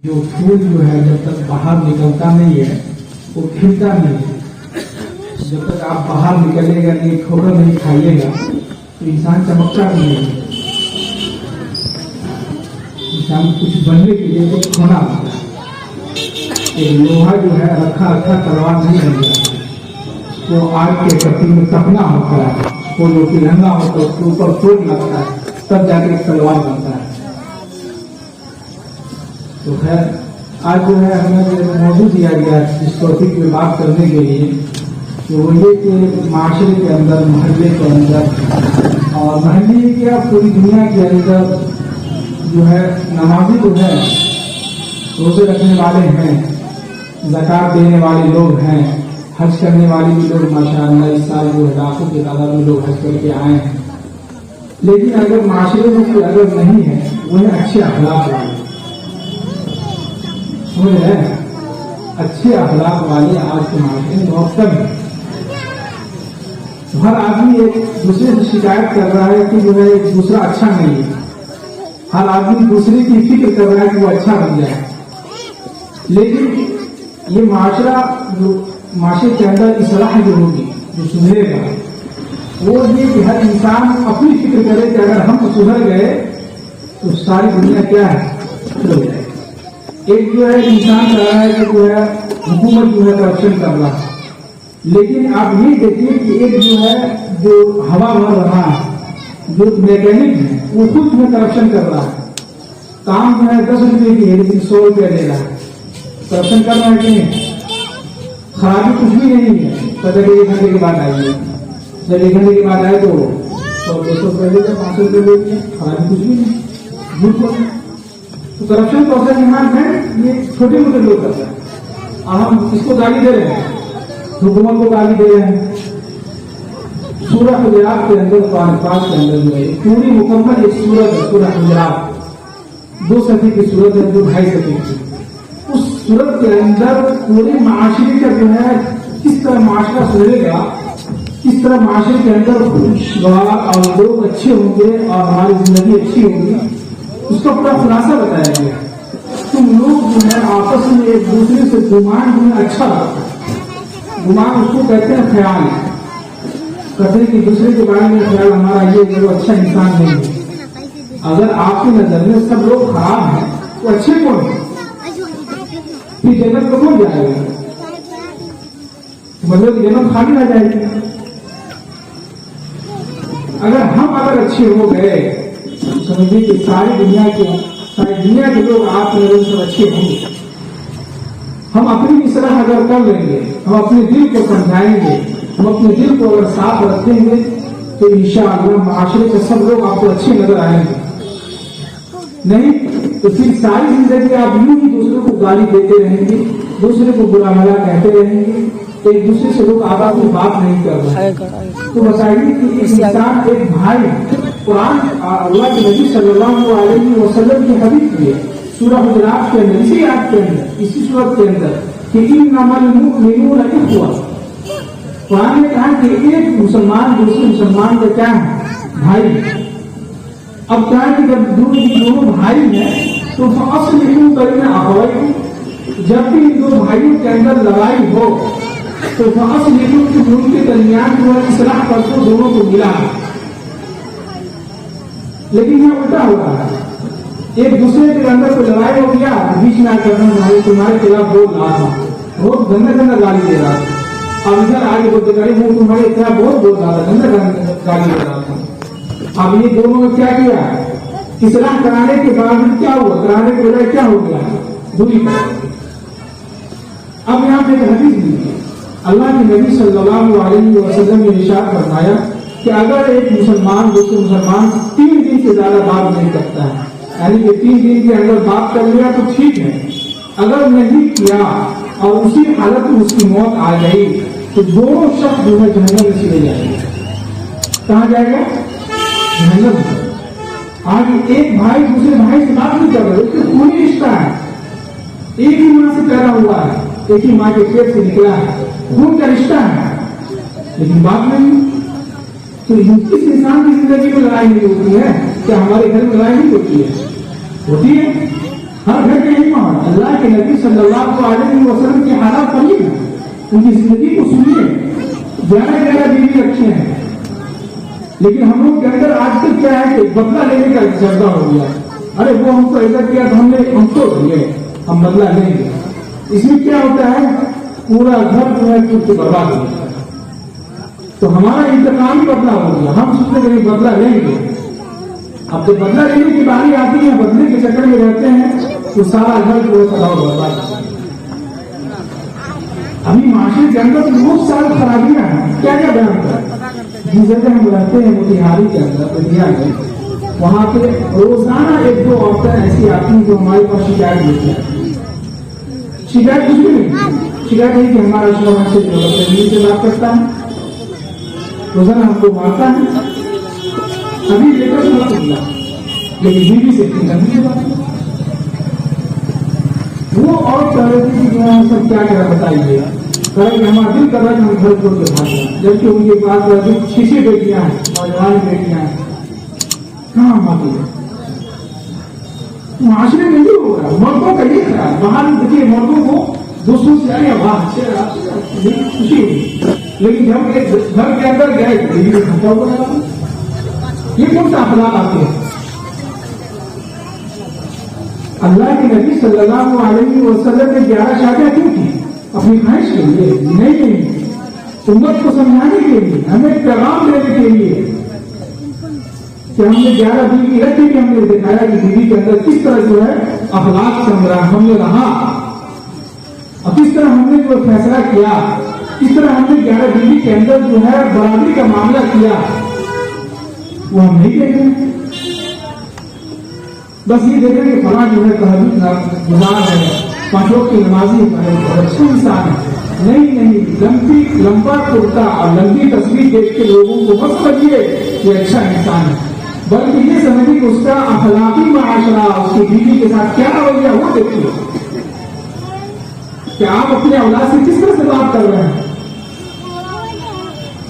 جو پھول جو ہے جب تک باہر نکلتا نہیں ہے وہ کھلتا نہیں ہے. جب تک آپ باہر نکلے گا نہیں, ٹھوکر نہیں کھائیے گا تو انسان چمکتا نہیں ہے. انسان کچھ بننے کے لیے کچھ کھونا ہوتا ہے. ایک لوہا جو ہے رکھا تلوار نہیں بن جاتا, وہ آگ کے پتی میں تپنا ہوتا ہے, وہ جو پلنگا ہوتا ہے اس کے اوپر چوٹ لگتا ہے تب جا کے تلوار بنتا ہے. تو خیر آج جو ہے ہمیں جو موضوع دیا گیا اس ٹاپک پہ بات کرنے کے لیے کہ وہ یہ کہ معاشرے کے اندر, محلے کے اندر اور محلے کیا پوری دنیا کے اندر جو ہے نمازی جو ہے, روزے رکھنے والے ہیں, زکوٰۃ دینے والے لوگ ہیں, حج کرنے والے بھی لوگ ماشاء اللہ اس سال جو ہے لاکھوں کی تعداد میں لوگ حج کر کے آئے ہیں. لیکن اگر معاشرے میں کوئی اگر نہیں ہے وہ ہے اچھے اخلاق والے. سمجھ رہے ہیں, اچھے اخلاق والے آج کے معاشرے میں بہت کم ہیں. ہر آدمی ایک دوسرے سے شکایت کر رہا ہے کہ جو ہے ایک دوسرا اچھا نہیں ہے. ہر آدمی دوسرے کی فکر کر رہا ہے کہ وہ اچھا بن جائے. لیکن یہ معاشرہ جو معاشرے کے اندر اصلاح جو ہوگی, جو سدھرے گا, وہ یہ کہ ہر انسان اپنی فکر کرے کہ اگر ہم سدھر گئے تو ساری دنیا کیا ہے, سدھر جائے. ایک جو ہے انسان کر رہا ہے کہ جو ہے حکومت جو ہے کرپشن کر رہا ہے, لیکن آپ یہ دیکھیے کہ ایک جو ہے جو ہوا بھر رہا ہے, جو میکینک ہے وہ خود میں کرپشن کر رہا ہے. کام جو ہے 10 روپئے کی ہے لیکن 100 روپئے لے رہا ہے. کرپشن کر رہا ہے کہ نہیں؟ خرابی کچھ بھی نہیں ہے. پتہ کہ 1 گھنٹے کے بعد آئیے, جب 1 گھنٹے کے بعد آئے تو 100-200 روپئے لے گا, 500 روپئے لے گا. خرابی کچھ بھی نہیں, جھوٹ بولنا. تو کرپشن تو اصل ایمان ہے, یہ چھوٹے موٹے لوگ کرتے ہیں. ہم اس کو گالی دے رہے ہیں, حکومت کو گالی دے رہے ہیں. سورہ حجرات کے اندر, قرآن پاک کے اندر جو ہے پوری مکمل ایک سورت ہے, سورہ حجرات 2 صفحے کی سورت ہے, جو 2.5 صفحے کی. اس سورت کے اندر پورے معاشرے کا جو ہے کس طرح معاشرہ سدھرے گا, کس طرح معاشرے کے اندر خوشگوار اور لوگ اچھے ہوں گے اور ہماری زندگی اچھی ہوگی, اس کا پورا خلاصہ بتایا گیا. تم لوگ جو ہے آپس میں ایک دوسرے سے گمان جو ہے اچھا رکھو. گمان اس کو کہتے ہیں خیال, کہتے ہیں کہ دوسرے کے بارے میں خیال ہمارا یہ کہ وہ اچھا انسان نہیں ہے. اگر آپ کی نظر میں سب لوگ خراب ہیں تو اچھے کون ہیں؟ پھر جنت کو کون جائے گا؟ مطلب جنت خالی نہ جائے گی. اگر ہم اچھے ہو گئے سمجھیے کہ ساری دنیا کے لوگ آپ کے نظر سے اچھے ہوں گے. ہم اپنی اصلاح اگر کر لیں گے, ہم اپنے دل کو سمجھائیں گے, ہم اپنے دل کو اگر صاف رکھیں گے تو انشاءاللہ معاشرے کے سب لوگ آپ کو اچھے نظر آئیں گے. نہیں تو پھر ساری زندگی آپ یوں ہی دوسروں کو گالی دیتے رہیں گے, دوسرے کو برا بھلا کہتے رہیں گے, ایک دوسرے سے لوگ آپ کی بات نہیں کر رہے. تو بتائیے کہ ایک انسان, ایک بھائی, قرآن اللہ کے نبی صلی اللہ علیہ وسلم کی حدیث میں سورہ حجرات کے اندر, اسی آیت کے اندر, اسی سورت کے اندر کہ انما المؤمنون اخوہ, قرآن نے کہا کہ ایک مسلمان دوسرے مسلمان کا کیا ہے, بھائی. اب کیا ہے کہ جب دونوں بھائی ہیں تو فاصلحوا بین اخویکم, جب بھی ان 2 بھائیوں کے اندر لڑائی ہو تو فاصلحوا, ان کے درمیان جو ہے اصلاح پر تو دونوں کو ملا. لیکن یہ الٹا ہو رہا ہے, ایک دوسرے کے اندر کوئی لڑائی ہو گیا, بیچ میں آ کر تمہارے خلاف بول رہا تھا, بہت گندا گالی دے رہا تھا. اب ادھر آگے بولتے گاڑی وہ تمہارے خلاف بہت بول رہا تھا, گندا گالی دے رہا تھا. اب یہ دونوں نے کیا کیا, اصلاح کرانے کے بعد کیا ہوا, کرانے کے بجائے کیا ہو گیا, دوری کر. اب یہاں پہ ایک حدیث دی, اللہ کے نبی صلی اللہ علیہ وسلم نے ارشاد فرمایا کہ اگر ایک مسلمان دوسرے مسلمان 3 دن سے زیادہ بات نہیں کرتا ہے, یعنی کہ 3 دن کے اندر بات کر لیا تو ٹھیک ہے, اگر نہیں کیا اور اسی حالت میں اس کی موت آ گئی تو دونوں شخص جو ہے جہنم میں چلے جائیں گے. کہاں جائے گا, جہنم. آج ایک بھائی دوسرے بھائی سے بات نہیں کر رہے, اس کا کوئی رشتہ ہے, ایک ہی ماں سے پیدا ہوا ہے, ایک ہی ماں کے پیٹ سے نکلا ہے, خون کا رشتہ ہے, لیکن بات نہیں. تو اس انسان کی زندگی میں لڑائی نہیں ہوتی ہے, کیا ہمارے گھر میں لڑائی نہیں ہوتی ہے؟ ہوتی ہے. ہر گھر کا یہی ماحول, اللہ نبی صلی اللہ علیہ وسلم کے حالات پڑھیے نا، ان کی زندگی کو سنیے. 11 بیوی رکھے ہیں، لیکن ہم لوگ کے اندر آج کل کیا ہے کہ بدلہ لینے کا جذبہ ہو گیا. ارے وہ ہم کو ایسا کیا تو ہم تو دیے، ہم بدلہ لیں گے. اس میں کیا ہوتا ہے، پورا گھر جو ہے خود سے برباد ہو جاتا ہے. تو ہمارا انتقام ہی بدلہ ہو گیا. ہم سوچتے ہیں بدلہ لیں گے. اب جب بدلہ لینے کی باری آتی ہے، بدلے کے چکر میں رہتے ہیں تو سارا گھر جو ہے تباہ برباد ہو جاتا ہے. ابھی معاشرے کے اندر بہت ساری خرابیاں ہیں. کیا کیا بیان کریں؟ جس جگہ ہم رہتے ہیں موتیہاری کے اندر انڈیا میں، وہاں پہ روزانہ 1-2 عورتیں ایسی آتی ہیں جو ہمارے پاس شکایت دیتی ہیں. شکایت کچھ بھی نہیں، شکایت ہے کہ ہمارا شوہر ہم سے جو بدتمیزی سے بات کرتا ہے، روزانہ ہم کو مارتا ہے. ابھی لیٹر نہ کرنا، لیکن بیوی سے گندی بات. وہ اور کہہ رہے تھے کہ ہم سب کیا کریں بتائیے، کہ ہمارا دل کر رہا ہے کہ ہم گھر چھوڑ کے بھاگ جائیں، جبکہ ان کے پاس 6 بیٹیاں ہیں اور جوان بیٹیاں ہیں. کہاں ماتی ہے؟ معاشرے میں نہیں ہو رہا. مردوں کا یہ خیال، باہر دیکھیے مردوں کو دوستوں سے آئے واہ خوشی ہوئی، لیکن جب گھر کے اندر گئے یہ کون سا اخلاق آتے ہیں؟ اللہ کے نبی صلی اللہ علیہ وسلم نے 11 شادیاں کیوں کی؟ اپنی خواہش کے لیے نہیں، امت کو سمجھانے کے لیے، ہمیں پیغام دینے کے لیے کہ ہم نے 11 بیوی رکھی بھی، ہم نے دکھایا کہ بیوی کے اندر کس طرح جو ہے اخلاق سے ہم نے رہا، اور کس طرح ہم نے جو فیصلہ کیا، کس طرح ہم نے 11 بیوی کے اندر جو ہے برابری کا معاملہ کیا، وہ ہم نہیں دیکھ رہے. بس یہ دیکھ رہے کہ فلاں جو ہے تہذیب گزار ہے، 5 وقت کی نمازی ہے، بہت اچھا انسان ہے. نہیں، لمبا کرتا اور لمبی تصویر دیکھ کے لوگوں کو بس سمجھیے یہ اچھا انسان ہے، بلکہ یہ سمجھیے کہ اس کا اخلاقی معاشرہ، اس کی بیوی کے ساتھ کیا رویہ وہ دیکھیے کہ آپ اپنے اولاد سے کس طرح سے بات کر رہے ہیں.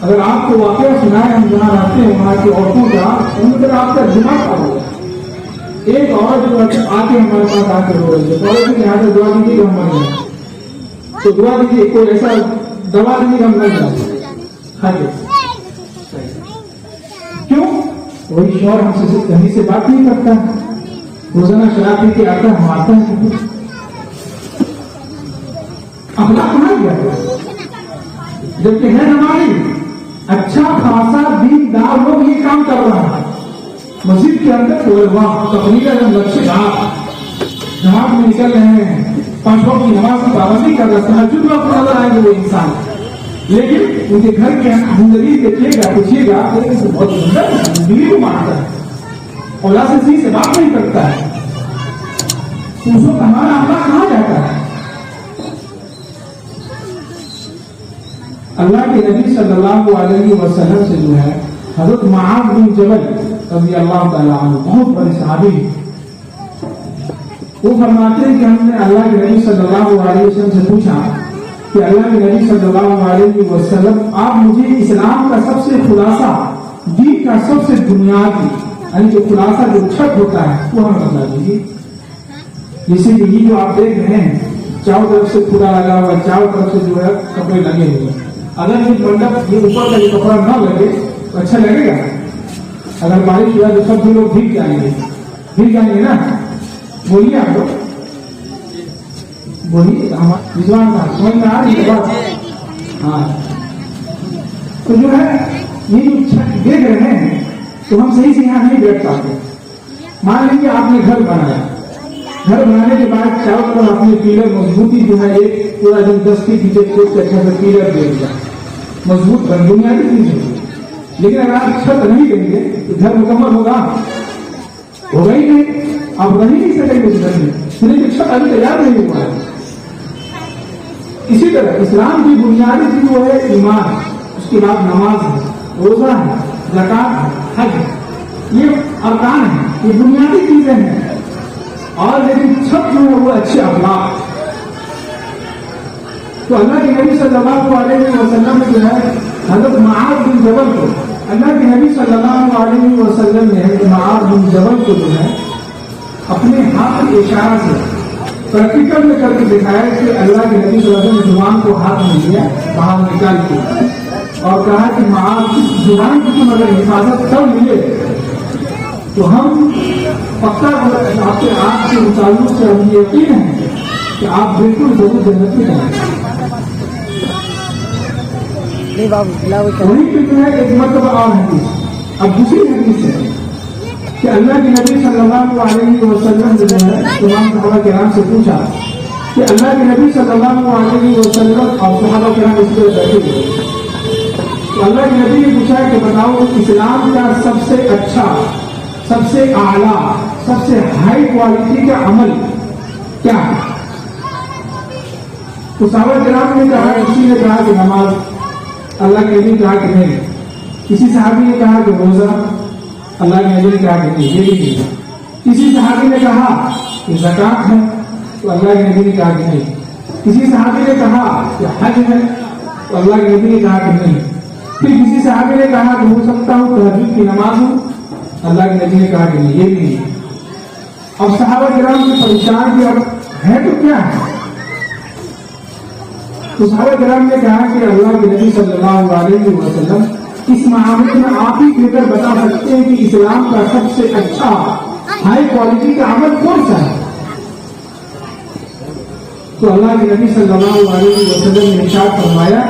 اگر آپ کو واقعہ سنائے ہم جہاں رہتے ہیں وہاں کی عورتوں کا، ان پر آپ کا دماغ خراب ہوگا. ایک عورت جو آ کے ہمارے پاس آ کے رو رہی ہے، تو یہاں سے دعا دیجیے کہ ہم مر جائیں، تو دعا دیجیے کوئی ایسا دوا دیجیے کہ ہم مر جائیں. کیوں؟ وہی شوہر ہم سے کہیں سے بات نہیں کرتا ہے، روزانہ شراب پی کے آتا ہے، ہم آتے ہیں. اخلاق کہاں گیا؟ جبکہ ہے ہماری اچھا خاصا دیندار لوگ یہ کام کر رہا ہے. مسجد کے اندر تقریر جماعت میں نکل رہے ہیں، 5 وقت کی نماز کی پابندی کر رہے ہیں، تہجد وقت نظر آئیں گے وہ انسان، لیکن ان کے گھر کے زندگی دیکھیے گا، پوچھیے گا بہت سندر بیوی کو مانتا ہے، اولاد سے صحیح سے بات نہیں کرتا ہے، تو اس وقت ہمارا اخلاق کہاں جاتا ہے؟ اللہ کے نبی صلی اللہ علیہ وسلم سے جو ہے حضرت معاذ بن جبل رضی اللہ تعالیٰ عنہ، بہت بڑے صحابی، وہ فرماتے ہیں کہ ہم نے اللہ کے نبی صلی اللہ علیہ وسلم سے پوچھا کہ اللہ کے نبی صلی اللہ علیہ وسلم آپ مجھے اسلام کا سب سے خلاصہ، دین کا سب سے بنیادی یعنی جو خلاصہ جو چھت ہوتا ہے وہ ہمیں بتا دیجیے. جیسے کہ یہ جو آپ دیکھ رہے ہیں چاروں طرف سے کھلا لگا ہوا ہے، چاروں طرف سے جو ہے کپڑے لگے ہوئے ہیں. اگر یہ منڈپ یہ اوپر کا یہ کپڑا نہ لگے تو اچھا لگے گا؟ اگر بارش ہوا تو سب بھی لوگ بھیگ جائیں گے نا. بولیے آپ لوگ، بولیے رضوان صاحب، سمجھ میں آ رہی ہے بات؟ ہاں. تو جو ہے یہ جو چھت دیکھ رہے ہیں تو ہم صحیح سے یہاں نہیں بیٹھ پاتے. مان لیجیے آپ نے گھر بنایا، گھر بنانے کے بعد چاروں طرف اپنے پیلر مضبوطی جو ہے ایک پورا دن 10 فٹ نیچے سے اچھا سا پیلر دے دیا، مضبوط بنیادی چیز ہوتی ہے. لیکن اگر آپ چھت نہیں دیں گے تو گھر مکمل ہوگا ہی نہیں، آپ رہ ہی نہیں سکیں گے اس گھر میں، لیکن چھت ابھی تیار نہیں ہوا ہے. اسی طرح اسلام کی بنیادی چیز وہ ہے ایمان، اس کے بعد نماز ہے، روزہ ہے، زکات ہے، حج ہے، یہ ارکان ہیں، یہ بنیادی چیزیں ہیں. اور لیکن چھت جو ہے وہ اچھے اخلاق. تو اللہ کے نبی صلی اللہ علیہ وسلم جو ہے حضرت معاذ بن جبل کو، اللہ کے نبی صلی اللہ علیہ وسلم نے معاذ بن جبل کو جو ہے اپنے ہاتھ کے اشارہ سے پریکٹیکل میں کر کے دکھایا کہ اللہ کے نبی صلی اللہ علیہ وسلم زبان کو ہاتھ میں لیا باہر نکال کے اور کہا کہ زبان کی تم اگر حفاظت کر لیے تو ہم پکا آپ کے تعلق سے ہم یہ یقین ہے کہ آپ بالکل ضرور جنت میں رہیں گے. وہی پہ جو ہے ایک مرتبہ اور حدیث. اب دوسری حدیث ہے کہ اللہ کے نبی صلی اللہ علیہ وسلم جو ہے تمام صحابہ کرام سے پوچھا کہ اللہ کے نبی صلی اللہ علیہ وسلم اور صحابہ کرام اس پہ بیٹھے ہوئے تو اللہ کے نبی نے پوچھا کہ بتاؤ اسلام کا سب سے اچھا سب سے اعلیٰ سب سے ہائی کوالٹی کا عمل کیا ہے؟ تو صحابہ کرام نے کہا کسی نے کہا کہ نماز. اللہ کے نبی نے کہا کہ نہیں. کسی صحابی نے کہا کہ روزہ. اللہ کے نبی نے کہا کہ نہیں یہ بھی نہیں. کسی صحابی نے کہا کہ زکات ہے تو اللہ کے نبی نے کہا کہ نہیں. کسی صحابی نے کہا کہ حج ہے تو اللہ کے نبی نے کہا کہ نہیں. پھر کسی صحابی نے کہا کہ ہو سکتا ہوں تہجد کی نماز ہو. اللہ کے نبی نے کہا کہ نہیں یہ بھی نہیں. اب صحابہ کرام سے پریشان کہ اب ہے تو کیا ہے؟ تو صحابہ کرام نے کہا کہ اللہ کے نبی صلی اللہ علیہ وسلم اس معاملے میں آپ ہی کہہ کر بتا سکتے ہیں کہ اسلام کا سب سے اچھا ہائی کوالٹی کا عمل کون سا ہے؟ تو اللہ کے نبی صلی اللہ علیہ وسلم نے ارشاد فرمایا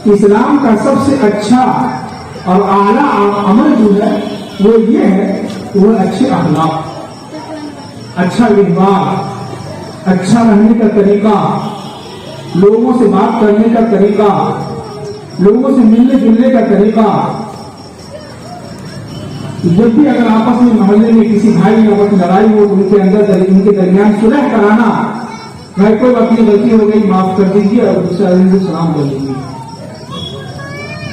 کہ اسلام کا سب سے اچھا اور اعلیٰ عمل جو ہے وہ یہ ہے کہ وہ اچھے اخلاق، اچھا ویوہار، اچھا رہنے کا طریقہ، لوگوں سے بات کرنے کا طریقہ، لوگوں سے ملنے جلنے کا طریقہ. جب بھی اگر آپس میں محلے میں کسی بھائی یا وقت لڑائی ہو ان کے اندر ان کے درمیان صلح کرانا. بھائی کوئی اپنی غلطی ہو گئی معاف کر دیجیے اور دوسرے آدمی کو سلام کر دیجیے.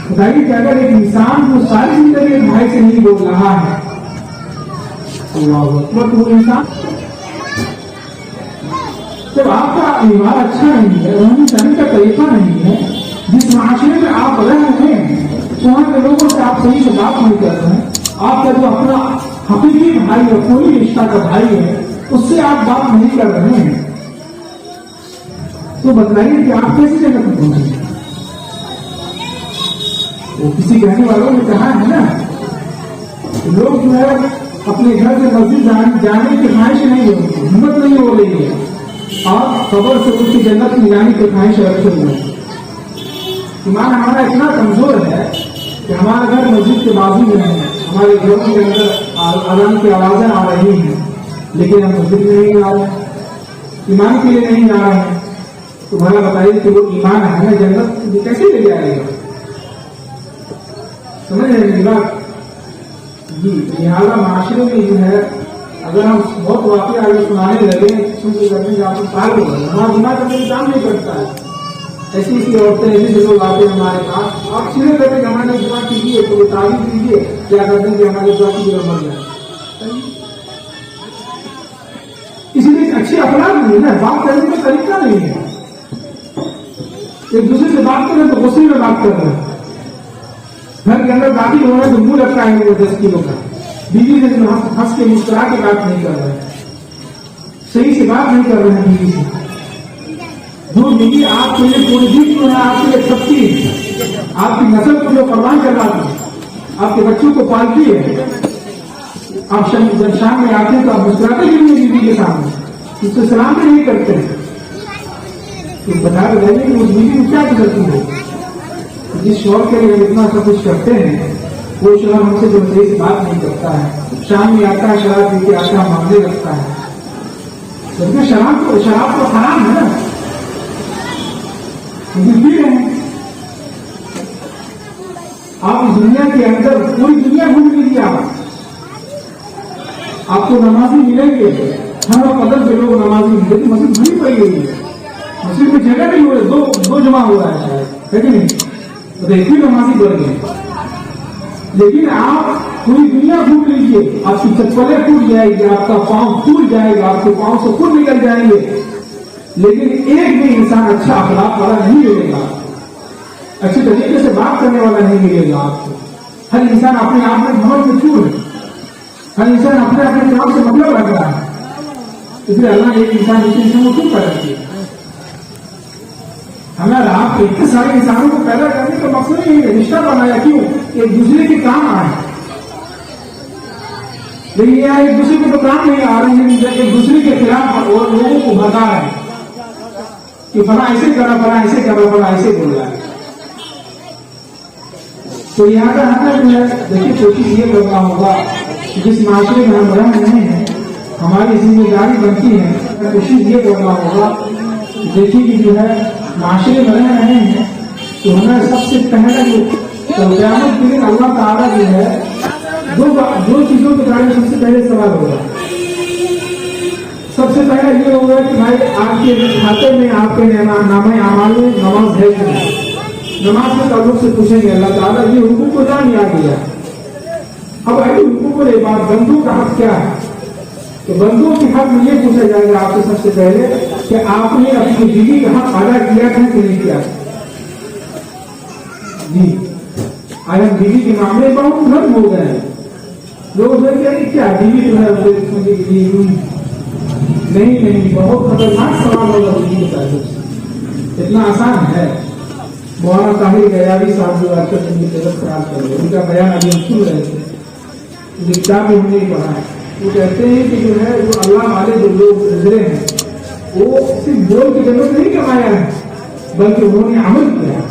بتائیے کہ اگر ایک انسان کو ساری زندگی ایک بھائی سے نہیں بول رہا ہے اللہ اکبر تو وہ انسان جب آپ کا ایمان اچھا نہیں ہے رہنے سہنے کا طریقہ نہیں ہے جس معاشرے میں آپ رہ رہے ہیں وہاں کے لوگوں سے آپ صحیح سے بات نہیں کر رہے ہیں. آپ کا جو اپنا حقیقی بھائی ہے کوئی رشتہ کا بھائی ہے اس سے آپ بات نہیں کر رہے ہیں تو بتائیے کہ آپ کیسی جگہ پر پہنچیں گے؟ وہ کسی کہنے والوں نے کہا ہے نا لوگ جو ہے اپنے گھر سے مسجد جانے کی خواہش نہیں ہو رہی ہمت نہیں ہو رہی ہے اور خبر سے اس کی جنت میں جانے کی خواہش رکھتے ہوئے. ایمان ہمارا اتنا کمزور ہے کہ ہمارا گھر مسجد کے بازو میں ہے ہمارے گھروں کے اندر اذان کی آوازیں آ رہی ہیں لیکن ہم مسجد میں نہیں آ رہے ایمان کے لیے نہیں آ رہے ہیں. تو بھلا بتائیے کہ وہ ایمان ہمیں جنت کیسے لے جائے گا؟ سمجھ رہے ہیں بات جی. لہٰذا معاشرے میں جو ہے اگر ہم بہت واقعہ آگے سنانے لگے کرنے کا آپ کو پال ہوگا ہمارا دماغ کرنے کا کام نہیں کرتا ہے. ایسی ایسی عورتیں ایسے لوگ آتے ہیں ہمارے پاس آپ سیدھے کرتے کہ ہمارے دعا کیجیے تو وہ تعریف کیجیے کیا کرتے ہیں کہ ہمارے دعا کی ضرورت مر جائے. اس لیے اچھی اخلاق نہیں ہے بات کرنے کا طریقہ نہیں ہے. ایک دوسرے سے بات کر رہے ہیں تو غصے میں بات کر رہے ہیں. گھر کے اندر داخل ہو رہے ہیں تو منہ لگتا ہے وہ 10 کلو کا. بیوی سے ہنس کے مسکرا کے بات نہیں کر رہے ہیں صحیح سے بات نہیں کر رہے ہیں بیوی سے. جو بیوی آپ کے لیے پوری دن جو ہے آپ کے لیے سکتی ہے آپ کی نسل کو جو قربان کرواتی ہے آپ کے بچوں کو پالتی ہے آپ جب شام میں آتے ہیں تو آپ مسکراتے بھی نہیں بیوی کے سامنے اس سے سلام بھی نہیں کرتے ہیں. بتا بتائیے کہ اس بیوی کو کیا کرتی ہے؟ جس شوہر کے لیے اتنا سب کچھ کرتے ہیں وہ شوہر ہم سے جو صحیح سے بات نہیں کرتا ہے شام میں آتا ہے شراب پی کے آتا ہے مانگنے رکھتا ہے. شراب تو حرام ہے نا پی رہے ہیں. آپ اس دنیا کے اندر پوری دنیا گھوم لیجیے آپ کو نمازی ملیں گے ہر قدر سے لوگ نمازی ملیں گے. مسجد بھری پڑی ہوئی ہے مسجد میں جگہ نہیں ہو رہی دو جمع ہو رہا ہے شاید ہے کہ نہیں تو ایک ہی نمازی بڑھ گئے. لیکن آپ پوری دنیا گھوم لیجیے آپ کی چپلیں ٹوٹ جائے گی آپ کا پاؤں ٹوٹ جائے گا آپ کے پاؤں سے خود نکل جائیں گے لیکن ایک بھی انسان اچھا اخلاق والا نہیں ملے گا اچھے طریقے سے بات کرنے والا نہیں ملے گا آپ کو. ہر انسان اپنے آپ میں بہت مشہور ہے ہر انسان اپنے کام سے مطلب رکھ رہا ہے. اس لیے اللہ نے ایک انسان دوسرے انسان کو کیوں پیدا کیا؟ ہمیں آپ اتنے سارے انسانوں کو پیدا کرنے کا مقصد یہ ہے، رشتہ بنایا کیوں؟ ایک دوسرے کے کام آئے. لیکن یہ ایک دوسرے کو تو کام نہیں آ رہے ہیں، ایک دوسرے کے خلاف اور لوگوں کو بتا رہے ہیں کہ فلاں ایسے کرا، فلاں ایسے کرا، فلاں ایسے بول رہا ہے. تو یہاں کا ہمیں جو ہے دیکھیے کوشش یہ کرنا ہوگا کہ جس معاشرے میں ہم رہ رہے ہیں ہماری ذمہ داری بنتی ہے، کوشش یہ کرنا ہوگا دیکھیے کہ جو ہے معاشرے میں رہ رہے ہیں تو ہمیں سب سے پہلے جو قیامت کے دن اللہ تعالیٰ جو ہے دو چیزوں کے بارے میں سب سے پہلے سوال ہوگا. سب سے پہلے یہ ہوگا کہ بھائی آپ کے کھاتے میں آپ کے نامہ اعمال میں نماز ہے کہ نہیں. نماز کے تعلق سے پوچھیں گے اللہ تعالیٰ یہ حقوق کو جان یاد دیا. اب اگر حقوق کو یہ بات بندوں کا حق کیا ہے تو بندوں کے حق میں یہ پوچھا جائے گا آپ سے سب سے پہلے کہ آپ نے اپنی بیوی کا حق ادا کیا تھا کہ نہیں کیا. جی آج ہم بیوی کے معاملے بہت نرم ہو گئے ہیں. لوگ کہتے ہیں کیا بیوی جو ہے نہیں بہت خطرناک سوال ہوگا بیوی کے تعلق سے. اتنا آسان ہے. مولانا طاہر غیاوی صاحب جو آج کل اپنی طبیعت خراب کر رہے ان کا بیان ابھی ہم سن رہے تھے، کتاب میں ہم نے پڑھا ہے. وہ کہتے ہیں کہ جو ہے جو اللہ والے جو لوگ گزرے ہیں وہ صرف بول کی ضرورت نہیں کمایا ہے بلکہ انہوں نے عمل کیا ہے.